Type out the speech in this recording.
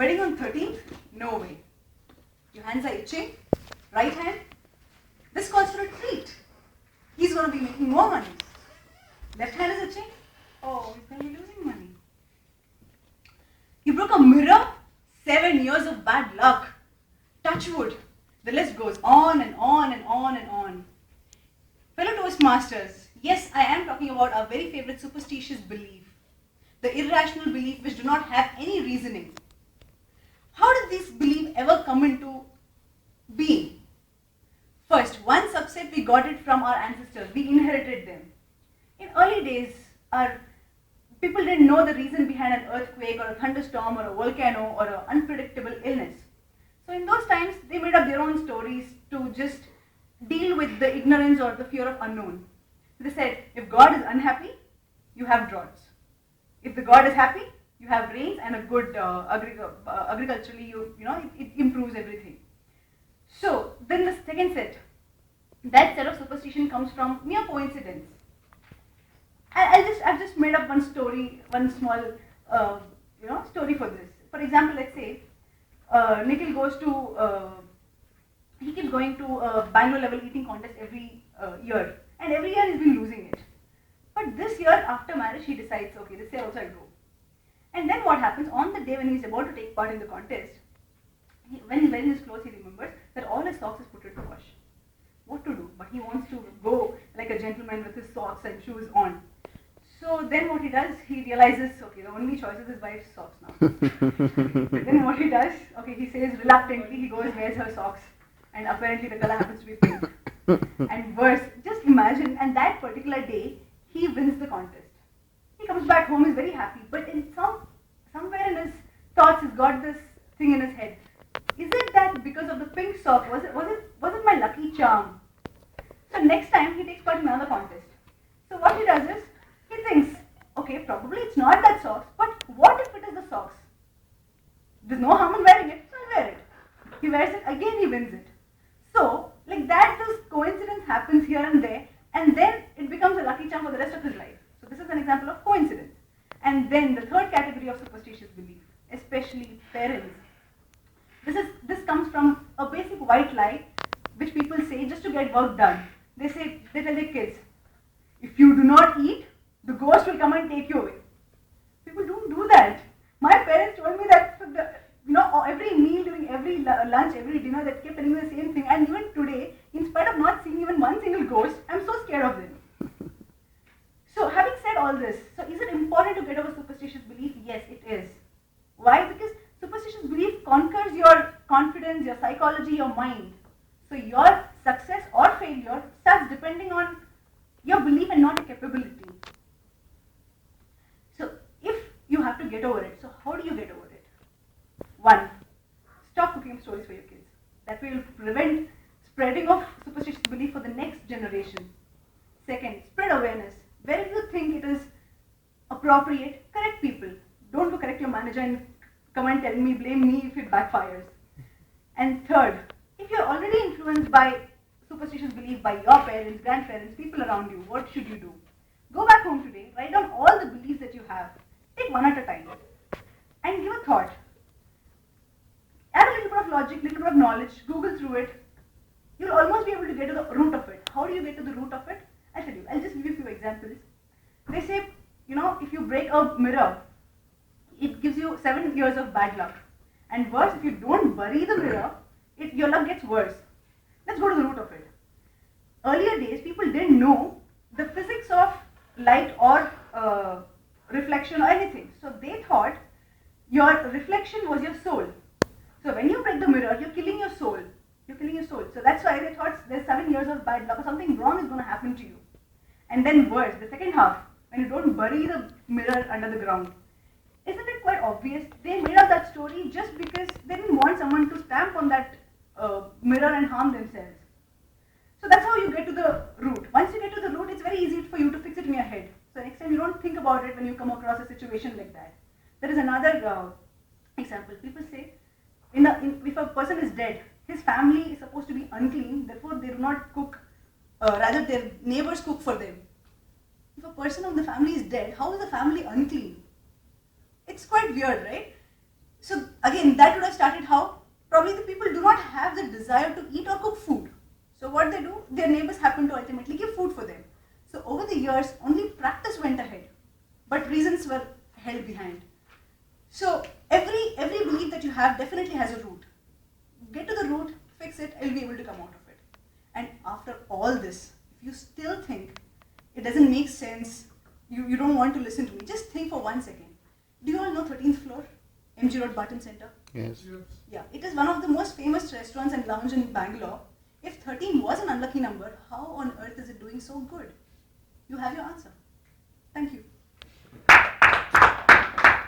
Wedding on 13th? No way. Your hands are itching. Right hand? This calls for a treat. He's going to be making more money. Left hand is itching. Oh, he's going to be losing money. You broke a mirror? 7 years of bad luck. Touch wood. The list goes on and on and on and on. Fellow Toastmasters, yes, I am talking about our very favorite superstitious belief. The irrational belief which do not have any reasoning. How did this belief ever come into being? First, one subset, we got it from our ancestors. We inherited them. In early days, our people didn't know the reason behind an earthquake or a thunderstorm or a volcano or an unpredictable illness. So in those times, they made up their own stories to just deal with the ignorance or the fear of unknown. They said, if God is unhappy, you have droughts. If the God is happy, you have rains and a good agriculturally, it improves everything. So then the second set, that set of superstition comes from mere coincidence. I've just made up one story, one small story for this. For example, let's say Nikhil goes to he keeps going to a Bangalore level eating contest every year, and every year he's been losing it. But this year after marriage he decides, okay, this year also I'll go. And then what happens on the day when he's about to take part in the contest, when he's wearing his clothes, he remembers that all his socks is put into wash. What to do? But he wants to go like a gentleman with his socks and shoes on. So then what he does, he realizes, okay, the only choice is his wife's socks now. So then what he does, okay, he says reluctantly, he goes, wears her socks, and apparently the color happens to be pink. And worse, just imagine, and that particular day, he wins the contest. He comes back home, he's very happy, but in somewhere in his thoughts, he's got this thing in his head. Is it that because of the pink sock, was it my lucky charm? So next time he takes part in another contest. So what he does is, he thinks, okay, probably it's not that socks, but what if it is the socks? There's no harm in wearing it, so I'll wear it. He wears it, again he wins it. So, like that, this coincidence happens here and there, and then it becomes a lucky charm for the rest of his life. So this is an example of coincidence. And then the third category of superstitious belief, especially parents. This comes from a basic white lie which people say just to get work done. They tell their kids, if you do not eat, the ghost will come and take you away. People don't do that. My parents told me that every meal, during every lunch, every dinner, they kept telling me the same thing. And even today, in spite of not seeing even one single ghost, I'm so scared of them. So having said all this, so is it important to get over superstitious belief? Yes, it is. Why? Because superstitious belief conquers your confidence, your psychology, your mind. So your success or failure starts depending on your belief and not your capability. So if you have to get over it, so how do you get over it? 1. Stop cooking stories for your kids. That will prevent spreading of superstitious belief for the next generation. 2, spread awareness. Wherever you think it is appropriate, correct people. Don't go correct your manager and come and tell me, blame me if it backfires. And 3, if you're already influenced by superstitious belief by your parents, grandparents, people around you, what should you do? Go back home today, write down all the beliefs that you have. Take one at a time. And give a thought. Add a little bit of logic, little bit of knowledge, Google through it. You'll almost be able to get to the root of it. How do you get to the root of it? I'll tell you. I'll just give you a few examples. They say, if you break a mirror, it gives you 7 years of bad luck. And worse, if you don't bury the mirror, your luck gets worse. Let's go to the root of it. Earlier days, people didn't know the physics of light or reflection or anything. So they thought your reflection was your soul. So when you break the mirror, you're killing your soul. You're killing your soul. So that's why they thought there's 7 years of bad luck or something wrong is going to happen to you. And then worse, the second half, when you don't bury the mirror under the ground. Isn't it quite obvious? They made up that story just because they didn't want someone to stamp on that mirror and harm themselves. So that's how you get to the root. Once you get to the root, it's very easy for you to fix it in your head. So next time you don't think about it when you come across a situation like that. There is another example. People say, if a person is dead, his family is supposed to be unclean, therefore they do not cook, rather their neighbors cook for them. If a person of the family is dead, how is the family unclean? It's quite weird, right? So again, that would have started how? Probably the people do not have the desire to eat or cook food. So what they do, their neighbors happen to ultimately give food for them. So over the years, only practice went ahead, but reasons were held behind. So every belief that you have definitely has a root. Get to the root, fix it, and you'll be able to come out of it. And after all this, if you still think it doesn't make sense, you don't want to listen to me, just think for 1 second. Do you all know 13th floor? MG Road Barton Center? Yes. Yeah, it is one of the most famous restaurants and lounge in Bangalore. If 13 was an unlucky number, how on earth is it doing so good? You have your answer. Thank you.